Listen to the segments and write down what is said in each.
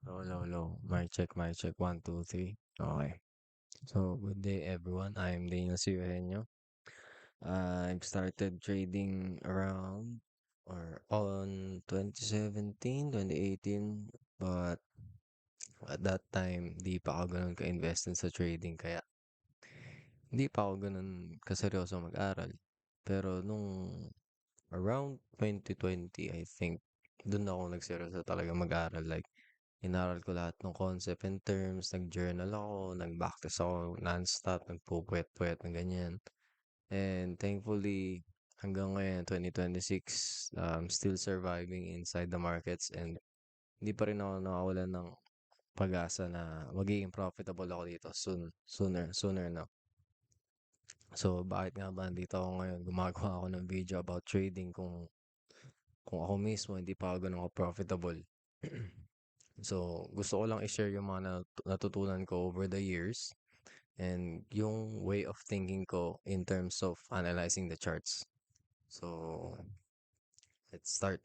Hello, hello, hello. Mic check. One, two, three. Okay. So, good day, everyone. I'm Daniel C. Eugenio. I've started trading around or on 2017, 2018, but at that time, di pa ako ganun ka-invested sa trading. Kaya, hindi pa ako ganun kaseryoso mag-aral. Pero nung around 2020, I think, dun ako nagseryoso talaga mag-aral. Like, inaral ko lahat ng concept and terms, nag-journal ako, nag-backtest ako non-stop, nagpupuwet-puwet ng ganyan. And thankfully, hanggang ngayon, 2026, still surviving inside the markets and hindi pa rin ako nakawalan ng pag-asa na magiging profitable ako dito sooner na. So, bakit nga ba nandito ako ngayon? Gumagawa ako ng video about trading kung ako mismo hindi pa ako ganun ka-profitable. So, gusto ko lang i-share yung mga natutunan ko over the years and yung way of thinking ko in terms of analyzing the charts. So, let's start.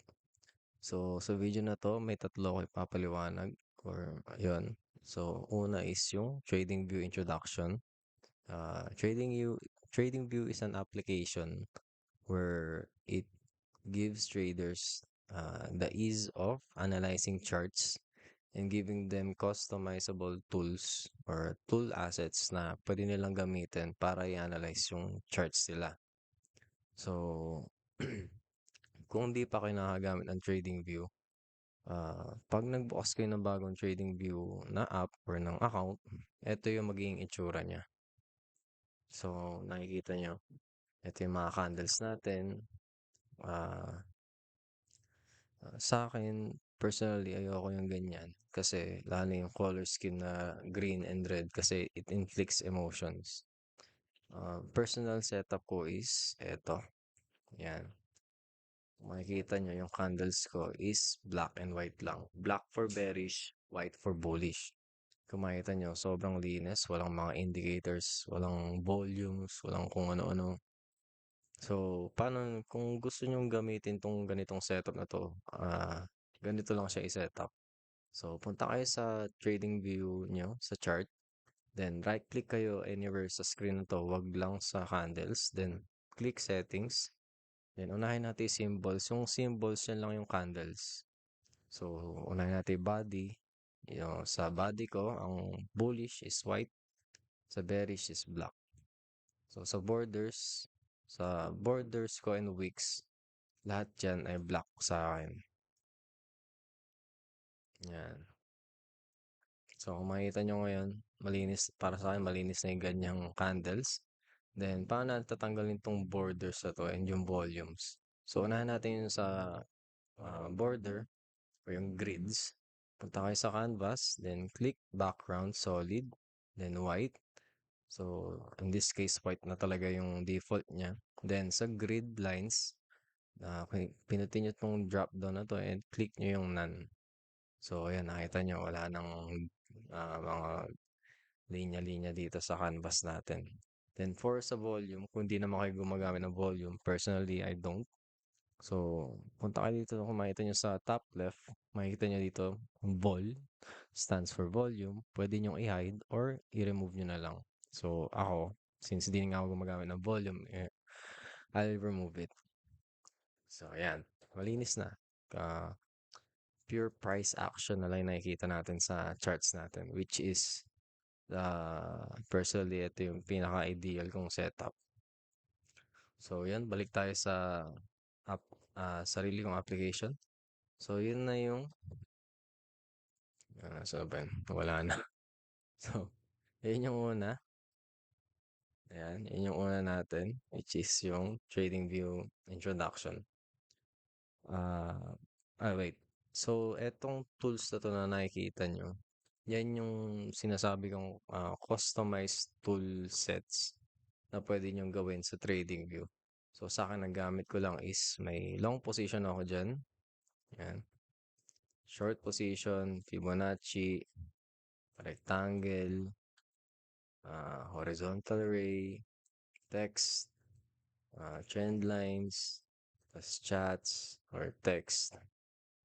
So, sa video na to, may tatlo ko ipapaliwanag or yun. So, una is yung Trading View Introduction. Uh, Trading View Trading View is an application where it gives traders the ease of analyzing charts and giving them customizable tools or tool assets na pwede nilang gamitin para i-analyze yung charts nila. So, kung di pa kayo nakagamit ng TradingView, pag nagbukas kayo ng bagong TradingView na app or ng account, ito yung magiging itsura niya. So, nakikita nyo, ito yung mga candles natin. Ah, sa akin, personally, ayoko yung ganyan. Kasi, lalo yung color scheme na green and red kasi it inflicts emotions. Personal setup ko is eto. Yan. Makikita nyo yung candles ko is black and white lang. Black for bearish, white for bullish. Kung makikita nyo, sobrang linis. Walang mga indicators, walang volumes, walang kung ano-ano. So, paano kung gusto nyong gamitin tong ganitong setup na to, ganito lang siya i-setup. So, punta kayo sa trading view nyo, sa chart. Then, right-click kayo anywhere sa screen na to. Wag lang sa candles. Then, click settings. Then, unahin natin yung symbols. Yung symbols, yan lang yung candles. So, unahin natin yung body. Yung, sa body ko, ang bullish is white. Sa bearish is black. So, sa borders ko and wicks, lahat yan ay black sa akin. Yan. So, kung makikita nyo ngayon, malinis, para sa akin, malinis na yung ganyang candles. Then, paano natin tatanggalin tong borders na to and yung volumes? So, unahin natin yung sa border o yung grids. Punta kayo sa canvas, then click background solid, then white. So, in this case, white na talaga yung default niya. Then, sa grid lines, pinutin nyo itong drop down na to and click nyo yung none. So, ayan, nakita nyo, wala nang mga linya-linya dito sa canvas natin. Then, for sa volume, kung di naman kayo gumagamit ng volume, personally, I don't. So, punta kayo dito kung makita nyo sa top left, makikita nyo dito, vol, stands for volume. Pwede nyo i-hide or i-remove nyo na lang. So, ako, since di nga ako gumagamit ng volume, I'll remove it. So, ayan. Malinis na. Uh, Pure price action na lang yung nakikita natin sa charts natin, which is, personally, ito yung pinaka-ideal kong setup. So, yan. Balik tayo sa app, sarili kong application. So, yun na yung, so ba yun? Wala na. So, yun yung una. Ayan, yun yung una natin, which is yung TradingView introduction. Wait. So, etong tools na to na nakikita nyo, yan yung sinasabi kong customized tool sets na pwede nyong gawin sa TradingView. So, sa akin, nagamit ko lang is may long position ako dyan. Yan. Short position, Fibonacci, rectangle, horizontal array, text, trend lines, tas chats or text,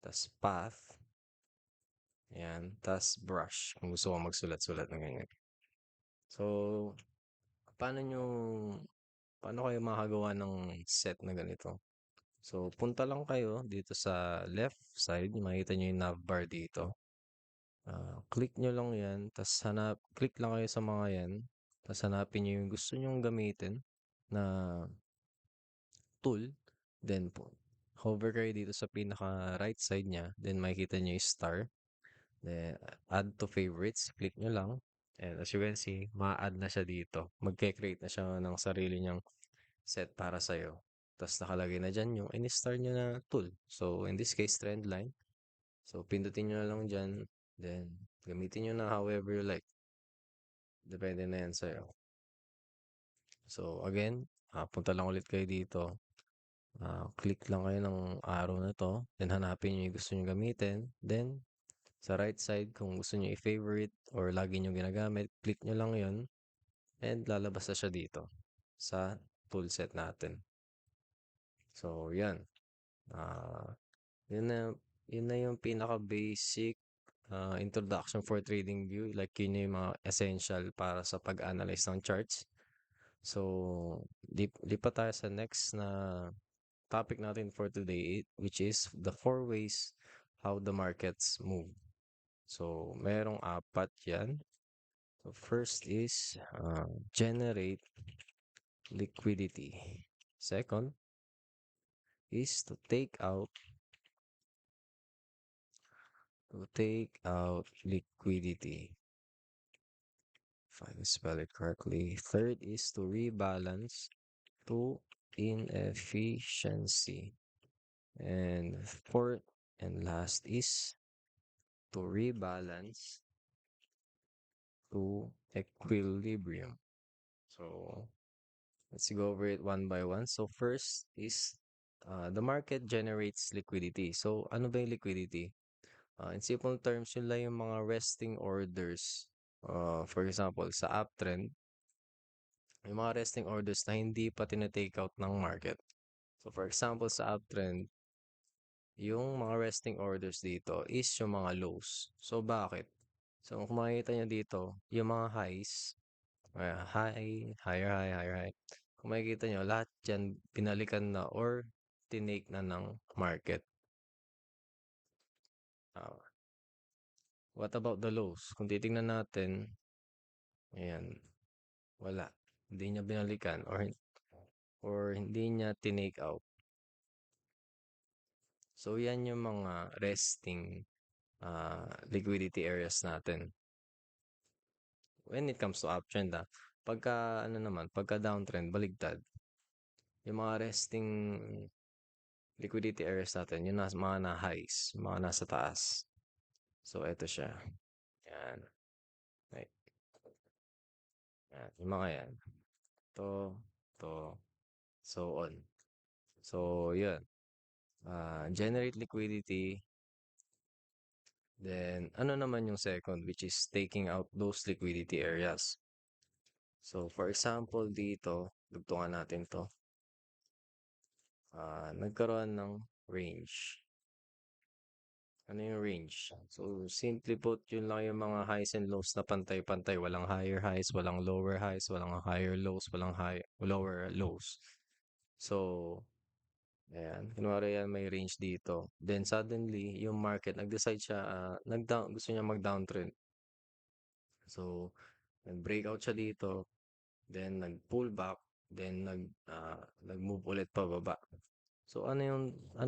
tas path, Yan. Tas brush kung gusto ko magsulat-sulat ng ganyan. So, paano nyo, paano kayo makagawa ng set na ganito? So, punta lang kayo dito sa left side. Makita nyo yung navbar dito. Click nyo lang yan. Tapos click lang kayo sa mga yan. Tapos hanapin nyo yung gusto nyong gamitin na tool. Then po, hover kayo dito sa pinaka right side niya. Then makikita nyo yung star. Then add to favorites. Click nyo lang. And as you can see, ma-add na siya dito. Magke-create na siya ng sarili niyang set para sa'yo. Tapos nakalagay na dyan yung in-star nyo na tool. So, in this case, trend line. So, pindutin nyo na lang dyan. Then, gamitin nyo na however you like. Depende na yan sa'yo. So, again, punta lang ulit kayo dito. Click lang kayo ng arrow na to. Then, hanapin nyo yung gusto nyo gamitin. Then, sa right side, kung gusto nyo i-favorite or lagi nyo ginagamit, click nyo lang yon. And lalabas na siya dito sa toolset natin. So, yan. Ah, yun na, yun na yung pinaka-basic introduction for trading view. Like, yun yung mga essential para sa pag-analyze ng charts. So, lipat tayo sa next na topic natin for today, which is the four ways how the markets move. So, merong apat yan. So, first is generate liquidity. Second is to take out liquidity. If I can spell it correctly. Third is to rebalance to inefficiency. And fourth and last is to rebalance to equilibrium. So let's go over it one by one. So first is the market generates liquidity. So ano ba yung liquidity? In simple terms, yun lang yung mga resting orders. For example, sa uptrend, yung mga resting orders na hindi pa tinatake out ng market. So for example, sa uptrend, yung mga resting orders dito is yung mga lows. So bakit? So kung makikita nyo dito, yung mga highs, higher high. Kung makikita nyo, lahat yan pinalikan na or tinake na ng market. Uh, what about the lows? Kung titingnan natin, ayan, wala. Hindi niya binalikan or hindi niya tinake out. So yan yung mga resting liquidity areas natin. When it comes to uptrend, pagka downtrend, baligtad. Yung mga resting liquidity areas natin, yung mga na highs, mga nasa taas. So, eto siya. Yan. Right. Yan. Yung mga yan. To, so on. So, yun. Generate liquidity. Then, ano naman yung second, which is taking out those liquidity areas. So, for example, dito, dugtungan natin to. Nagkaroon ng range. Ano yung range? So, simply put, yun lang yung mga highs and lows na pantay-pantay. Walang higher highs, walang lower highs, walang higher lows, walang lower lows. So, ayan. Kunwari yan, may range dito. Then, suddenly, yung market, nag-decide siya, gusto niya mag-downtrend. So, nag-breakout siya dito. Then, nag-pull back. Then, nag-move ulit pababa. So, ano yung,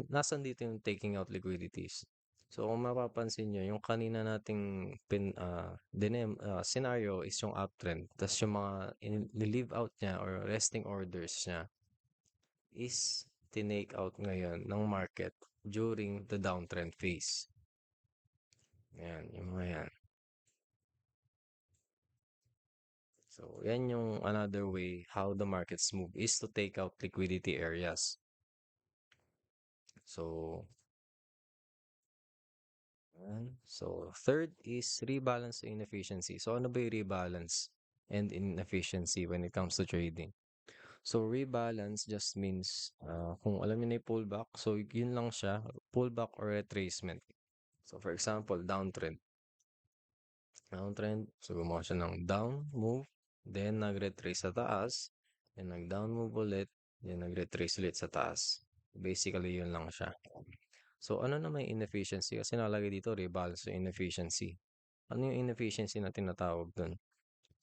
nasan dito yung taking out liquidities? So, kung mapapansin nyo, yung kanina nating scenario is yung uptrend. Tapos yung mga leave out niya or resting orders niya is tinake out ngayon ng market during the downtrend phase. Ayan, yung mga yan. So, yan yung another way how the markets move is to take out liquidity areas. So, third is rebalance to inefficiency. So, ano ba yung rebalance and inefficiency when it comes to trading? So, rebalance just means, kung alam niyo na yung pullback, so yun lang siya, pullback or retracement. So, for example, downtrend. Downtrend. So, gumawa siya ng down move. Then, nag-retrace sa taas. Then, nag-down move ulit. Then, nag-retrace ulit sa taas. Basically, yun lang siya. So, ano na may inefficiency? Kasi nalagay dito, rebalance yung inefficiency. Ano yung inefficiency na tinatawag dun?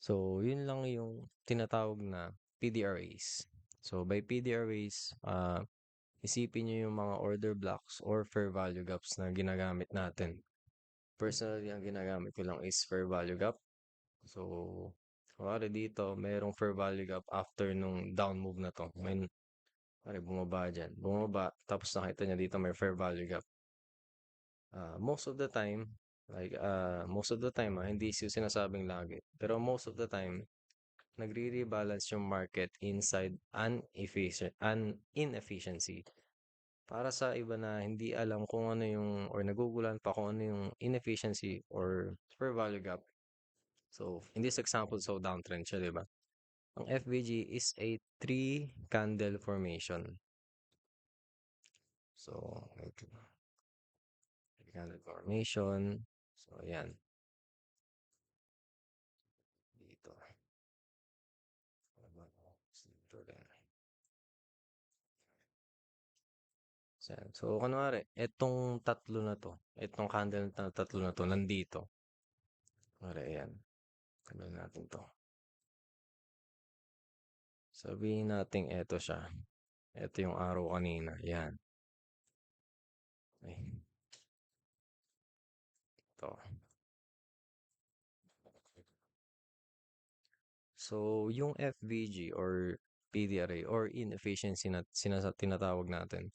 So, yun lang yung tinatawag na PDRAs. So, by PDRAs, isipin nyo yung mga order blocks or fair value gaps na ginagamit natin. Personally, ang ginagamit ko lang is fair value gap. So, kunwari dito, mayroong fair value gap after nung down move na to. May, bumaba dyan. Bumaba, tapos nakita niya dito may fair value gap. Most of the time, hindi siya sinasabing lagi. Pero most of the time, nagre-rebalance yung market inside an inefficiency. Para sa iba na hindi alam kung ano yung or nagugulan pa kung ano yung inefficiency or fair value gap. So, in this example, so downtrend siya, di ba? Ang FVG is a three candle formation. So, three candle formation. So, ayan. Dito. Dito rin. So, kunwari, itong candle na tatlo na to, nandito. Kunwari, ayan. Tagal natin to. Sabihin natin eto siya. Ito yung araw kanina. Ayan. Ay, ito. So, yung FVG or PDRA or inefficiency na tinatawag natin,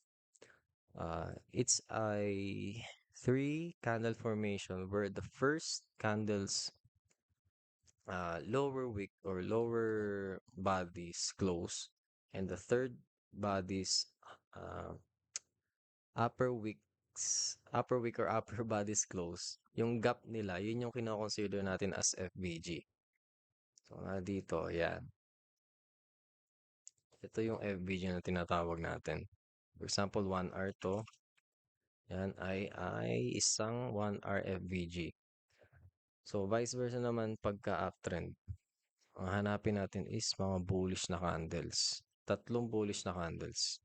it's a three candle formation where the first candle's lower wick or lower body's close and the third body's uh, upper wick or upper body's close. Yung gap nila, yun yung kinoconsider natin as FVG. So, dito, yan. Ito yung FVG na tinatawag natin. For example, 1R to. Yan ay isang 1R FVG. So, vice versa naman pagka uptrend. Ang hanapin natin is mga bullish na candles. Tatlong bullish na candles.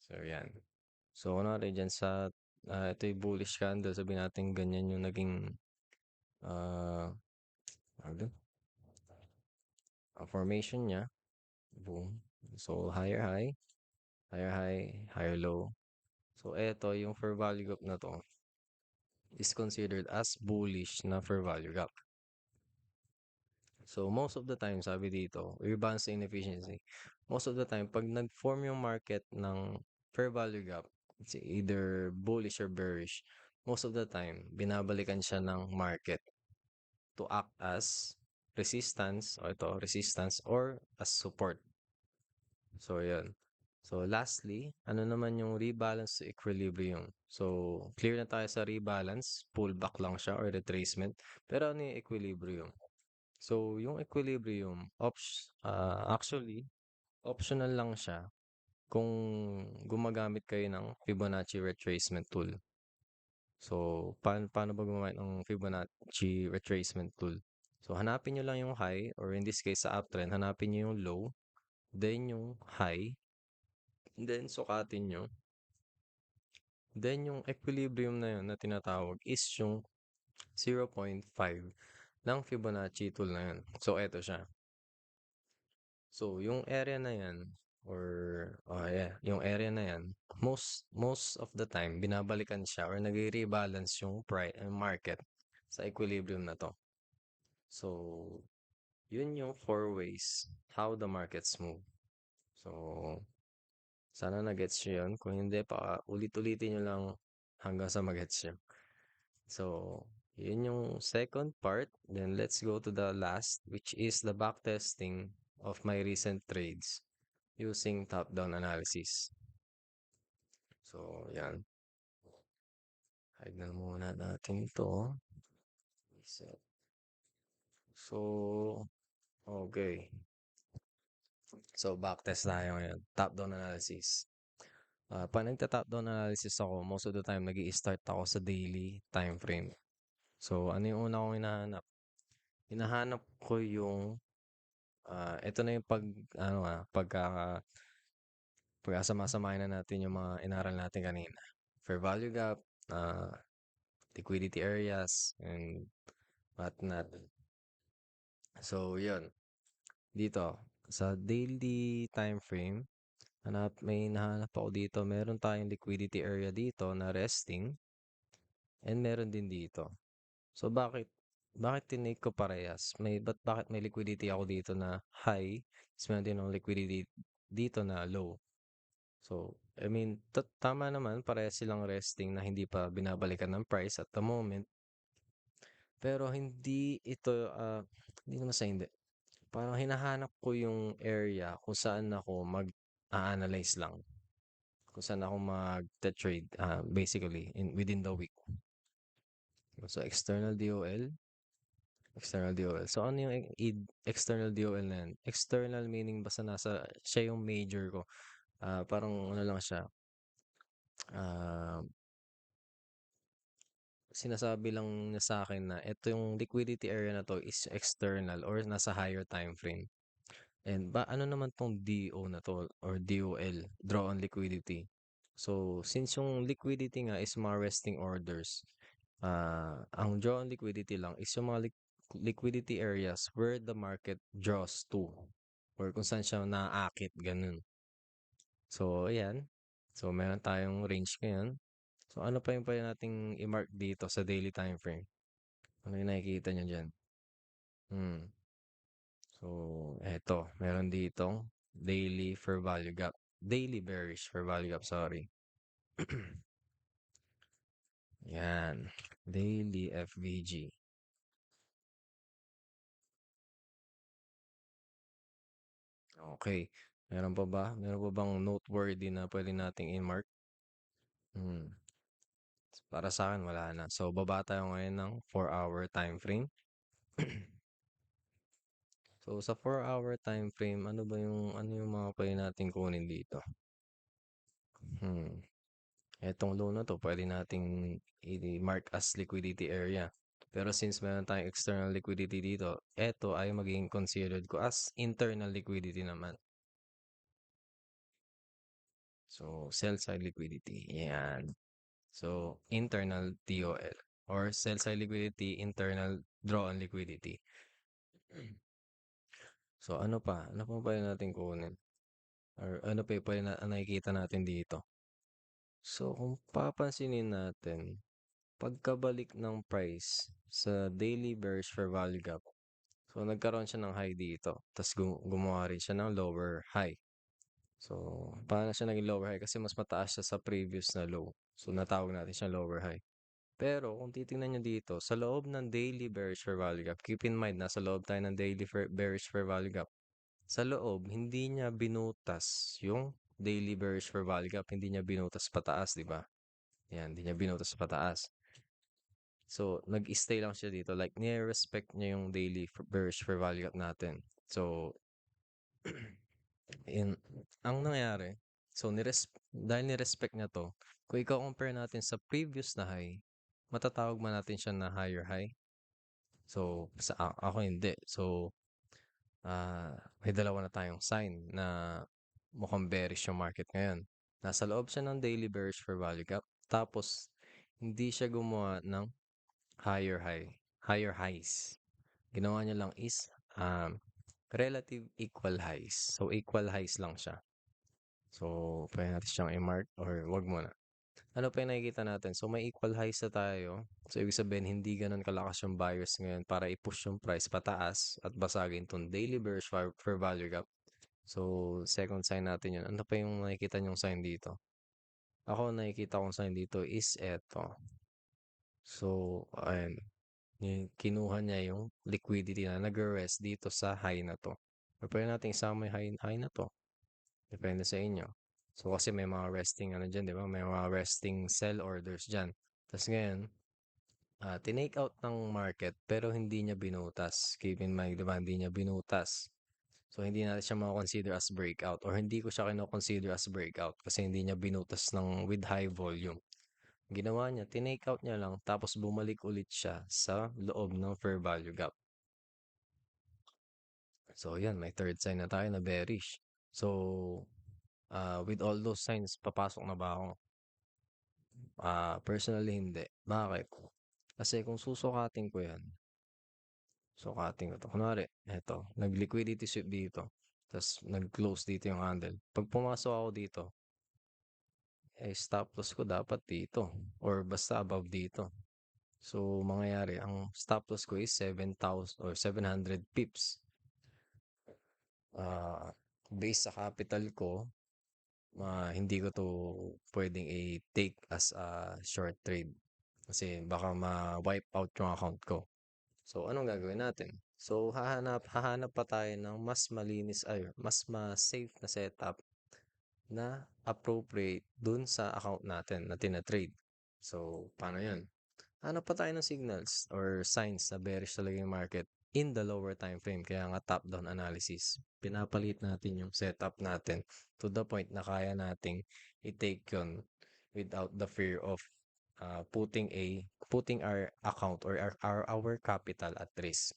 So, yan. So, kunwari dyan sa, ito yung bullish candle. Sabihin natin ganyan yung naging, uh, formation niya. Boom. So, higher high, higher high, higher low. So, eto yung fair value gap na to is considered as bullish na fair value gap. So, most of the time, sabi dito, rebalance inefficiency. Most of the time, pag nag-form yung market ng fair value gap, it's either bullish or bearish, most of the time, binabalikan siya ng market to act as resistance or as support. So, yan. So, lastly, ano naman yung rebalance to equilibrium? So, clear na tayo sa rebalance, pullback lang siya or retracement. Pero ano yung equilibrium? So, yung equilibrium, actually, optional lang siya kung gumagamit kayo ng Fibonacci retracement tool. So, paano ba gumamit ng Fibonacci retracement tool? So, hanapin nyo lang yung high, or in this case sa uptrend, hanapin nyo yung low, then yung high, then sukatin nyo. Then yung equilibrium na yun na tinatawag is yung 0.5 ng Fibonacci tool na yun. So, eto siya. So, yung area na yan, yung area na yan, most of the time, binabalikan siya or nagre-rebalance yung market sa equilibrium na to. So, yun yung four ways how the markets move. So, sana na-gets nyo yun. Kung hindi pa, ulit-ulitin nyo lang hanggang sa mag-gets nyo. So, yun yung second part. Then, let's go to the last, which is the backtesting of my recent trades using top-down analysis. So, yan. Tignan muna natin to. Reset. So, okay. So, backtest tayo ngayon. Top-down analysis. Pag nagta-top down analysis ako, most of the time nag start ako sa daily time frame. So, ano yung una kong hinahanap? Hinahanap ko yung, ito na yung pagkasama-samahin na natin yung mga inaral natin kanina. Fair value gap, uh, liquidity areas, and whatnot. So, yun. Dito, sa daily time frame, may nahanap ako dito. Meron tayong liquidity area dito na resting, and meron din dito. So bakit tinake ko parehas? Bakit may liquidity ako dito na high, tapos meron din akong liquidity dito na low. So, I mean, tama naman, parehas silang resting na hindi pa binabalikan ng price at the moment. Pero hindi naman sa hindi. Parang hinahanap ko yung area kung saan ako mag-a-analyze lang. Kung saan ako mag-trade, basically, within the week. So, external DOL. External DOL. So, ano yung external DOL na yan? External meaning basta siya yung major ko. Parang ano lang siya. ah Sinasabi lang niya sa akin na ito yung liquidity area na to is external or nasa higher time frame. And ano naman tong DO na to or DOL, draw on liquidity. So, since yung liquidity nga is mga resting orders, ang draw on liquidity lang is yung mga liquidity areas where the market draws to or kung saan siya naaakit, ganun. So, ayan. So, meron tayong range ngayon. So, ano pa yung pwede nating i-mark dito sa daily time frame? Ano yung nakikita nyo dyan? Hmm. So, eto. Meron dito daily fair value gap. Daily bearish fair value gap, sorry. Yan. Daily FVG. Okay. Meron pa ba? Meron pa bang noteworthy na pwede nating i-mark? Hmm. Para sa akin, wala na. So, baba tayo ngayon ng 4-hour time frame. So, sa 4-hour time frame, ano yung mga pwede nating kunin dito? Hmm. Etong loan na to, pwede nating i-mark as liquidity area. Pero since meron tayong external liquidity dito, eto ay magiging considered ko as internal liquidity naman. So, sell side liquidity. Yan. So, internal DOL or sell side liquidity, internal draw on liquidity. So, ano pa? Ano pa pwede natin kunin? Or ano pa yung pwede nakikita natin dito? So, kung papansinin natin, pagkabalik ng price sa daily bearish fair value gap, so nagkaroon siya ng high dito, tapos gumawa rin siya ng lower high. So, paano siya naging lower high? Kasi mas mataas siya sa previous na low. So, natawag natin siya lower high. Pero, kung titingnan nyo dito, sa loob ng daily bearish fair value gap, keep in mind, nasa loob tayo ng daily bearish fair value gap. Sa loob, hindi niya binutas yung daily bearish fair value gap. Hindi niya binutas pataas, di ba? Yan, hindi niya binutas pataas. So, nag-stay lang siya dito. Like, nire-respect niya yung daily bearish fair value gap natin. So, ang nangyari, so, dahil ni-respect niya to, kung ikaw compare natin sa previous na high, matatawag man natin siya na higher high. So, ako hindi. So, may dalawa na tayong sign na mukhang bearish yung market ngayon. Nasa loob siya ng daily bearish fair value gap. Tapos, hindi siya gumawa ng higher highs. Ginawa niya lang is relative equal highs. So, equal highs lang siya. So, pwede natin siyang i-mark or wag mo na. Ano pa yung nakikita natin? So, may equal highs na tayo. So, ibig sabihin, hindi ganun kalakas yung buyers ngayon para i-push yung price pataas at basagin itong daily bearish fair value gap. So, second sign natin yun. Ano pa yung nakikita nyong sign dito? Ako, nakikita kong sign dito is eto. So, ayan. Kinuha niya yung liquidity na nag-rest dito sa high na to. Or pwede natin isama yung high na to. Depende sa inyo. So, kasi may mga resting ano dyan, di ba? May mga resting sell orders dyan. Tas ngayon, tinake out ng market pero hindi niya binutas. Keep in mind, di ba, hindi niya binutas. So, hindi natin siya mako-consider as breakout or hindi ko siya kino-consider as breakout kasi hindi niya binutas ng with high volume. Ginawa niya, tinake out niya lang tapos bumalik ulit siya sa loob ng fair value gap. So, yan, may third sign na tayo na bearish. So, with all those signs, papasok na ba ako? Personally, hindi. Bakit? Kasi kung susukatin ko yan, sukatin ko to. Kunwari, eto, nag-liquidity sweep dito. Tapos, nag-close dito yung candle. Pag pumasok ako dito, stop loss ko dapat dito. Or basta above dito. So, mangyayari, ang stop loss ko is 7,000 or 700 pips. Based sa capital ko, hindi ko to pwedeng i-take as a short trade. Kasi baka ma-wipe out yung account ko. So, anong gagawin natin? So, hahanap pa tayo ng mas malinis ay mas safe na setup na appropriate dun sa account natin na tina-trade. So, paano yun? Hanap pa tayo ng signals or signs na bearish talaga yung market in the lower time frame. Kaya nga top-down analysis. Pinapalit natin yung setup natin to the point na kaya nating i-take yun without the fear of putting our account or our capital at risk.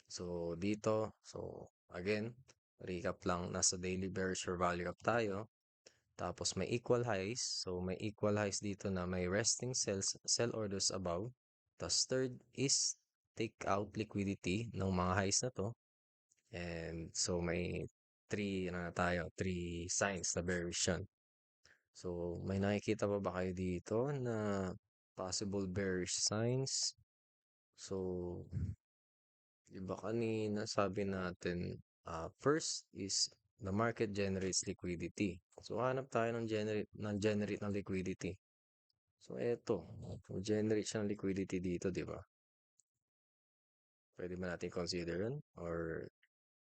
So, dito, so again, recap lang, nasa daily bearish or value up tayo. Tapos may equal highs. So may equal highs dito na may resting sell orders above. Tapos third is take out liquidity ng mga highs na to. And so may three signs na bearish yun. So may nakikita pa ba kayo dito na possible bearish signs? So, iba kanina sabi natin, first is the market generates liquidity. So, hanap tayo ng generate ng liquidity. So, eto. Generate siya ng liquidity dito, di ba? Pwede ba natin consider yun? Or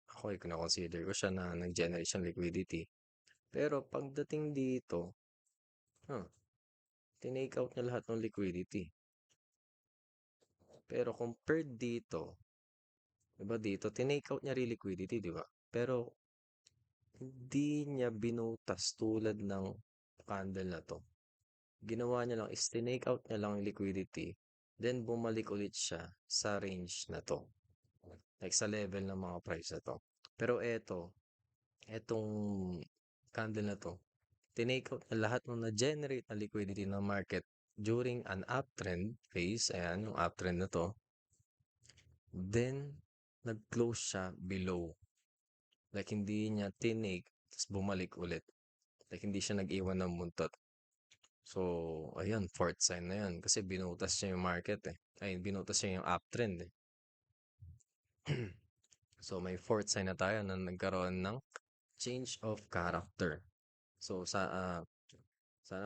ako ay kina-consider ko siya na nag-generate siyang liquidity. Pero pagdating dito, tinake out niya lahat ng liquidity. Pero compared dito, di ba dito, tinake out niya rin liquidity, di ba? Pero hindi niya binutas tulad ng candle na to. Ginawa niya lang is tinake out niya lang yung liquidity, then bumalik ulit siya sa range na to. Like sa level ng mga price na to. Pero etong candle na to, tinake out na lahat ng na-generate na liquidity ng market during an uptrend phase. Ayan, yung uptrend na to. Then, nag-close siya below. Like, hindi niya tinake, tapos bumalik ulit. Like, hindi siya nag-iwan ng muntot. So, ayan, fourth sign na yan. Kasi binutas siya yung market eh. Ay, binutas siya yung uptrend eh. So, may fourth sign na tayo na nagkaroon ng change of character. So, sana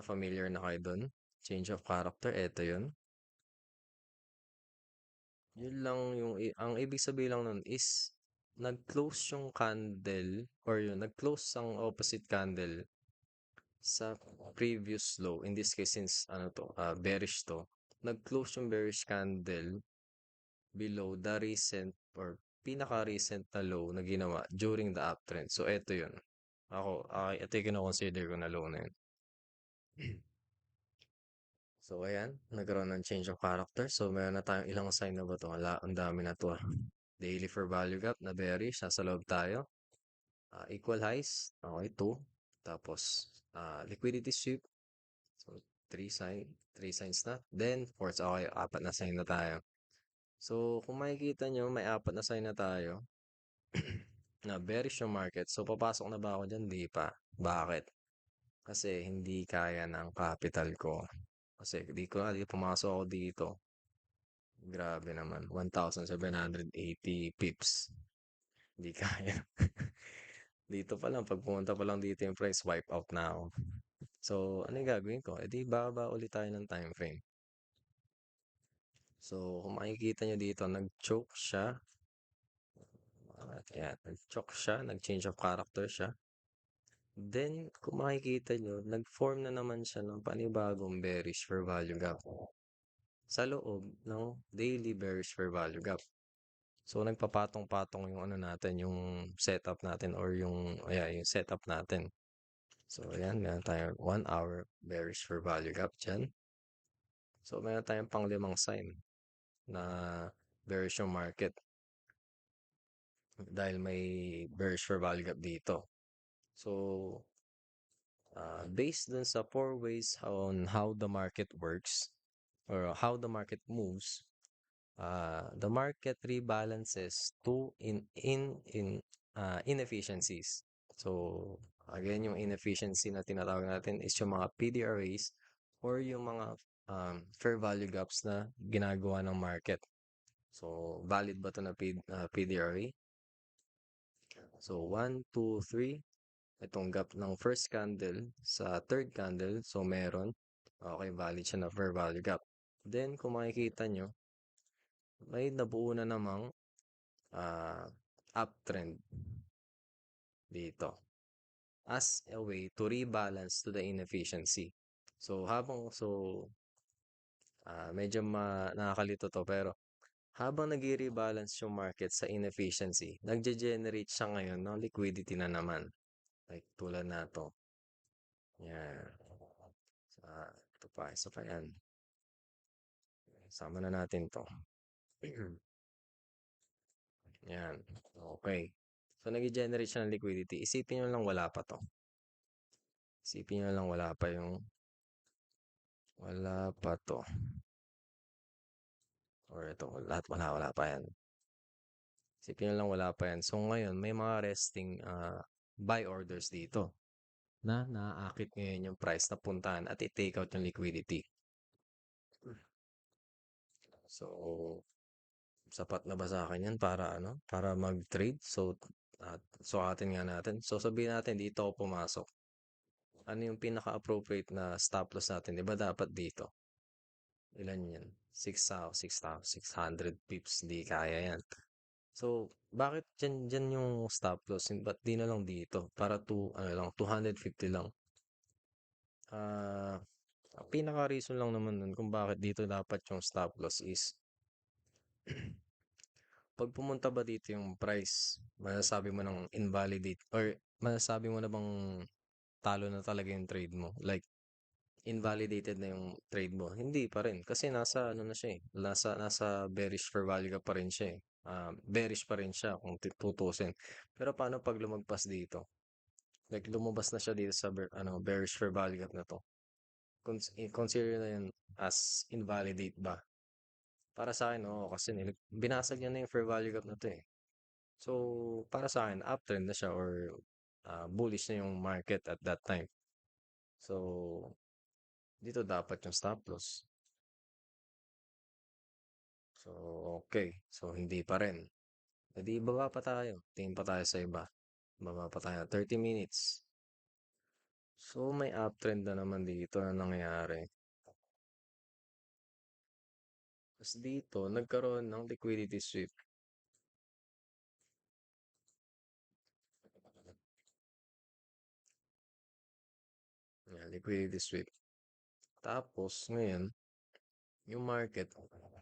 familiar na kayo dun. Change of character, eto yun. Yun lang yung, ang ibig sabihin lang nun is, nag-close yung candle, or yun, nag-close ang opposite candle sa previous low. In this case, since bearish to, nag-close yung bearish candle below the recent or pinaka-recent na low na ginawa during the uptrend. So, eto yun. Ito yung kino-consider ko na low na yun. So, ayan. Nagkaroon ng change of character. So, meron na tayong ilang sign na ba ito? Ang dami na to. Daily for value gap na bearish. Nasa loob tayo. Equal highs. Okay, 2. Tapos, liquidity sweep. So, 3 signs na. Then, fourth, okay, 4 na sign na tayo. So, kung makikita nyo, may 4 na sign na tayo na bearish yung market. So, papasok na ba ako dyan? Di pa. Bakit? Kasi hindi kaya ng capital ko. Kasi di pumasok ako dito. Grabe naman. 1,780 pips. Hindi kaya. Dito pa lang, pag pumunta pa lang dito yung price, wipe out na ako. So, ano yung gagawin ko? E di baba ulit tayo ng time frame. So, kung makikita nyo dito, nag-choke siya. Yan, nag-choke siya, nag-change of character siya. Then, kung makikita nyo, nag-form na naman siya ng panibagong bearish fair value gap sa loob ng daily bearish fair value gap. So, nagpapatong-patong yung ano natin, yung setup natin or yung setup natin. So, ayan, meron tayong 1 hour bearish fair value gap dyan. So, meron tayong panglimang sign na bearish yung market dahil may bearish fair value gap dito. So, based dun sa 4 ways on how the market works or how the market moves, the market rebalances to inefficiencies. So, again, yung inefficiency na tinatawag natin is yung mga PDRAs or yung mga fair value gaps na ginagawa ng market. So, valid ba ito na PDRA? So, 1, 2, 3. Itong gap ng first candle sa third candle. So, meron. Okay, valid siya na fair value gap. Then, kung makikita nyo, may nabuo na namang uptrend dito as a way to rebalance to the inefficiency. So, medyo nakakalito to pero habang nag-rebalance yung market sa inefficiency, nagge-generate siya ngayon ng liquidity na naman. Like tulad na to. Yan. Ito pa, isa pa yan. Sama na natin to. Yan. Okay. So, nag-generate siya ng liquidity. Isipin nyo lang wala pa to. Isipin nyo lang wala pa to. Or ito, lahat wala pa yan. Isipin nyo lang wala pa yan. So, ngayon, may mga resting buy orders dito na naaakit ngayon yung price na puntahan at i-take out yung liquidity. So, sapat na ba sa akin yan para para mag-trade? So, sukatin nga natin. So, sabihin natin dito ako pumasok. Ano yung pinaka-appropriate na stop loss natin? Diba dapat dito? Ilan yan? 600 pips. Di kaya yan. So, bakit dyan yung stop loss? Ba't di na lang dito? Para 250 lang. Ang pinaka-reason lang naman nun kung bakit dito dapat yung stop loss is pag pumunta ba dito yung price, masasabi mo ng invalidate or masasabi mo na bang talo na talaga yung trade mo? Like, invalidated na yung trade mo? Hindi pa rin. Kasi nasa ano na siya eh. Nasa bearish fair value ka pa rin siya eh. Bearish pa rin siya kung tutusin. Pero paano pag lumagpas dito? Like, lumabas na siya dito sa bearish fair value gap na to. Consider na yun as invalidate ba? Para sa akin, oo. Kasi binasag niya na yung fair value gap na to eh. So, para sa akin, uptrend na siya or bullish na yung market at that time. So, dito dapat yung stop loss. So, okay. So, hindi pa rin. Hindi, baba pa tayo. Tingin pa tayo sa iba. Baba pa tayo. 30 minutes. So, may uptrend na naman dito na nangyayari. Tapos dito, nagkaroon ng liquidity sweep. Yan, liquidity sweep. Tapos, ngayon, yung market,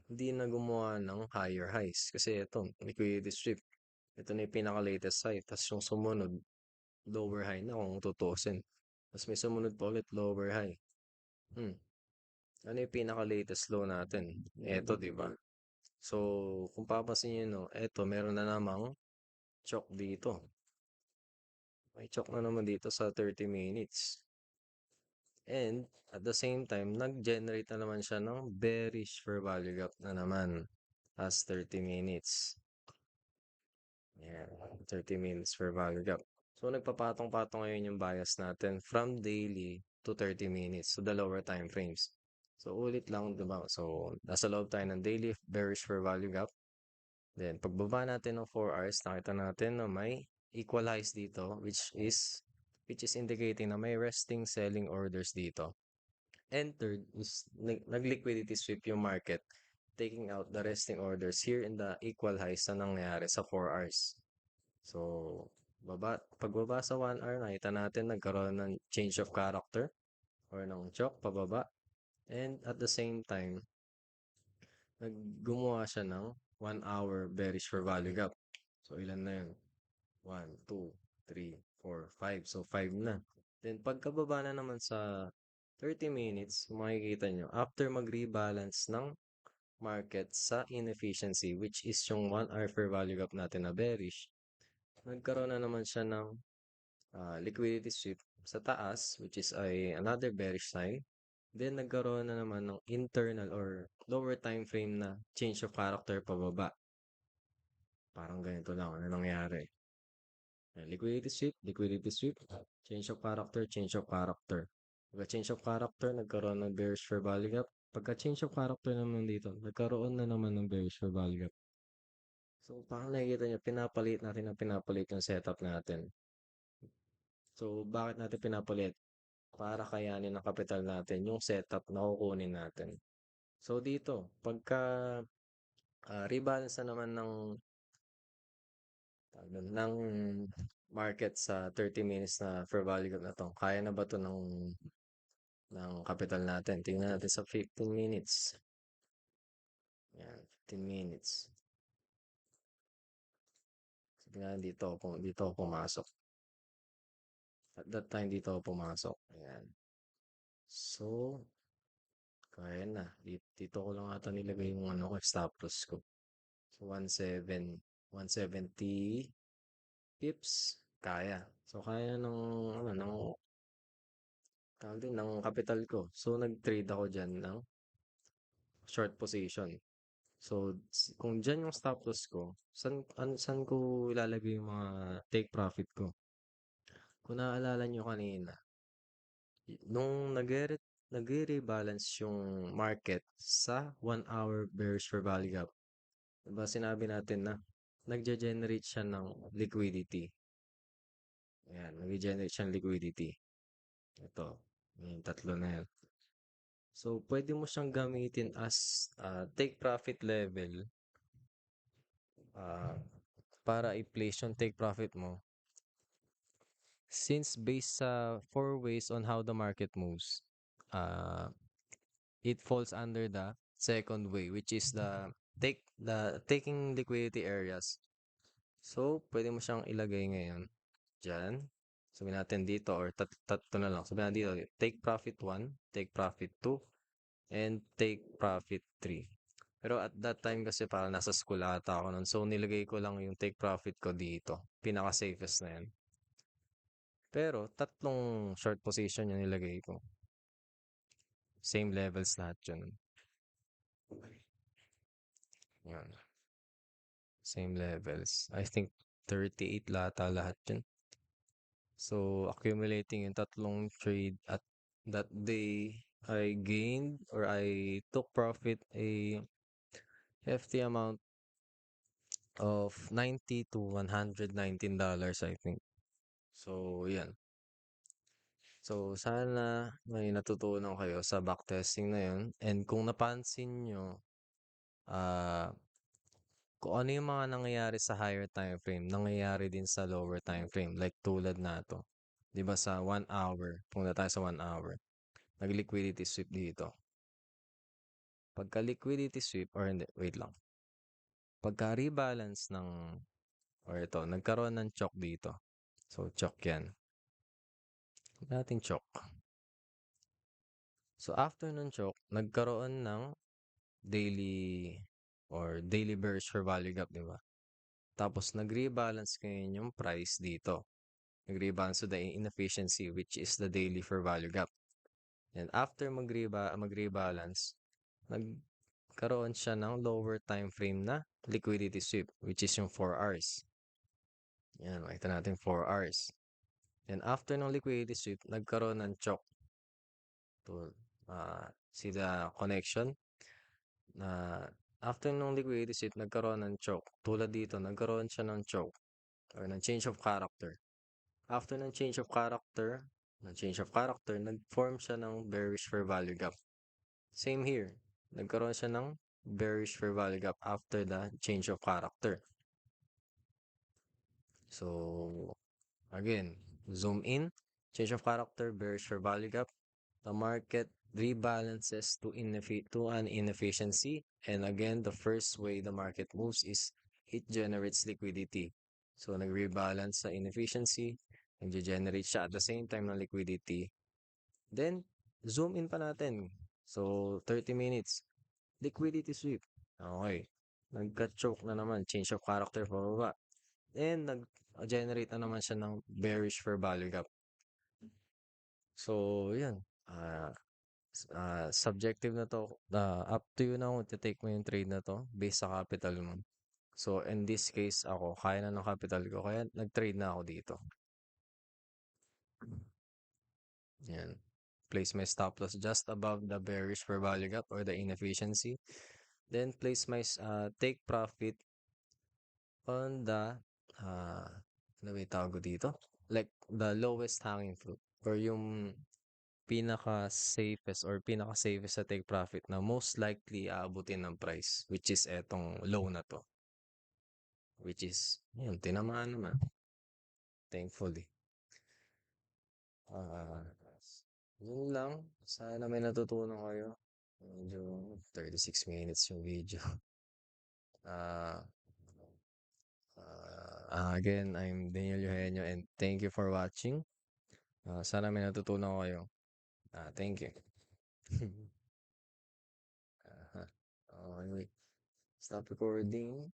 hindi na gumawa ng higher highs. Kasi ito, liquidity sweep. Ito na yung pinaka-latest high. Tapos yung sumunod, lower high na kung tutusin. Tapos may sumunod pa ulit, lower high. Ano yung pinaka-latest low natin? Ito, di ba? So, kung papansin nyo, no, eto, meron na namang chok dito. May chok na naman dito sa 30 minutes. And, at the same time, nag-generate na naman siya ng bearish fair value gap na naman as 30 minutes. Yeah, 30 minutes fair value gap. So, nagpapatong-patong ngayon yung bias natin from daily to 30 minutes to the lower time frames. So, ulit lang, diba? So, nasa loob tayo ng daily bearish fair value gap. Then, pagbaba natin ng 4 hours, nakita natin na may equalize dito, which is indicating na may resting selling orders dito. And third is nag-liquidity sweep yung market, taking out the resting orders here in the equal highs na nangyayari sa 4 hours. So, Pagbaba sa 1 hour, nakita natin nagkaroon ng change of character or ng chok pababa. And at the same time, gumawa siya ng 1 hour bearish for value gap. So, ilan na yun? 1, 2, 3, 4, 5. So, 5 na. Then, pagkababa na naman sa 30 minutes, makikita nyo, after mag-rebalance ng market sa inefficiency, which is yung 1 hour fair value gap natin na bearish, nagkaroon na naman siya ng liquidity sweep sa taas, which is another bearish sign. Then, nagkaroon na naman ng internal or lower time frame na change of character pababa. Parang ganito lang. Ano nangyari? Liquidity sweep, change of character, change of character. Pagka change of character, nagkaroon ng bearish fair value gap. Pagka change of character naman dito, nagkaroon na naman ng bearish fair value gap. So, parang nakikita nyo, pinapalit yung setup natin. So, bakit natin pinapalit? Para kayanin ng kapital natin yung setup na kukunin natin. So, dito, pagka rebalance na naman ng market sa 30 minutes na fair value gap na to, kaya na ba to ng capital natin? Tingnan natin sa 15 minutes. Yan, 15 minutes. So, tingnan dito ako pumasok. At that time, dito ako pumasok. Ayan. So, kaya na. Dito ko lang ata nilagay yung stop loss ko. So, 170 pips. Kaya. So, kaya ng capital ko. So, nag-trade ako dyan ng short position. So, kung dyan yung stop loss ko, saan ko ilalagay yung mga take profit ko? Kung naaalala nyo kanina, nung nagre-rebalance yung market sa 1 hour bearish for value gap, diba sinabi natin na nagge-generate siya ng liquidity. Ayan, nagge-generate siya ng liquidity. Ito, yung tatlo na yan. So, pwede mo siyang gamitin as take profit level uh, para i-place yung take profit mo. Since based sa 4 ways on how the market moves, it falls under the second way, which is the taking liquidity areas. So, pwede mo siyang ilagay ngayon dyan. Sabihin natin dito or tatlo na lang. Sabihin natin dito, take profit 1, take profit 2, and take profit 3. Pero at that time kasi parang nasa school ata ako nun. So, nilagay ko lang yung take profit ko dito. Pinaka-safest na yan. Pero, tatlong short position yung nilagay ko. Same levels lahat yun. Yan. Same levels. I think 38 lahat yun. So, accumulating yung tatlong trade at that day, I gained or I took profit a hefty amount of $90 to $119, I think. So, yan. So, sana may natutunan kayo sa backtesting na yun. And kung napansin nyo, kung ano yung mga nangyayari sa higher time frame, nangyayari din sa lower time frame. Like tulad na to. 'Di ba sa 1 hour, punta tayo sa 1 hour. Nag-liquidity sweep dito. Pagka liquidity sweep, or hindi, wait lang. Pagka rebalance or ito, nagkaroon ng chok dito. So, chok yan. Natin chok. So, after ng chok, nagkaroon ng daily bearish for value gap, di ba? Tapos, nag-rebalance ngayon yung price dito. Nag-rebalance to the inefficiency, which is the daily for value gap. And after mag-rebalance, nagkaroon siya ng lower time frame na liquidity sweep, which is yung 4 hours. Yan, makita natin 4 hours. And after ng liquidity sweep, nagkaroon ng chok. To see the connection na after ng liquidity sweep, nagkaroon ng chok. Tulad dito, nagkaroon siya ng chok or ng change of character. After ng change of character, nag-form siya ng bearish fair value gap. Same here. Nagkaroon siya ng bearish fair value gap after the change of character. So, Again, zoom in, change of character, bearish for value gap. The market rebalances to an inefficiency. And again, the first way the market moves is it generates liquidity. So, nag-rebalance sa inefficiency, nag-generate siya at the same time ng liquidity. Then, zoom in pa natin. So, 30 minutes. Liquidity sweep. Okay. Nagka-choke na naman. Change of character pababa. And nag-generate na naman siya ng bearish for value gap. So, yan. Subjective na to. Up to you na kung take mo yung trade na to based sa capital mo. So, in this case, ako, kaya na ng capital ko. Kaya nag-trade na ako dito. Yan. Place my stop loss just above the bearish for value gap or the inefficiency. Then, place my take profit on the, ano ba yung tawag ko dito? Like, the lowest hanging fruit or yung pinaka-safest or pinaka-safest sa take profit na most likely aabutin ng price, which is etong low na to. Which is, yun, tinamaan naman. Thankfully. Ah, yun lang. Sana may natutunan kayo. Medyo 36 minutes yung video. Ah, Again, I'm Daniel Eugenio and thank you for watching. Sana may natutunan kayo. Thank you. Okay, wait. Stop recording.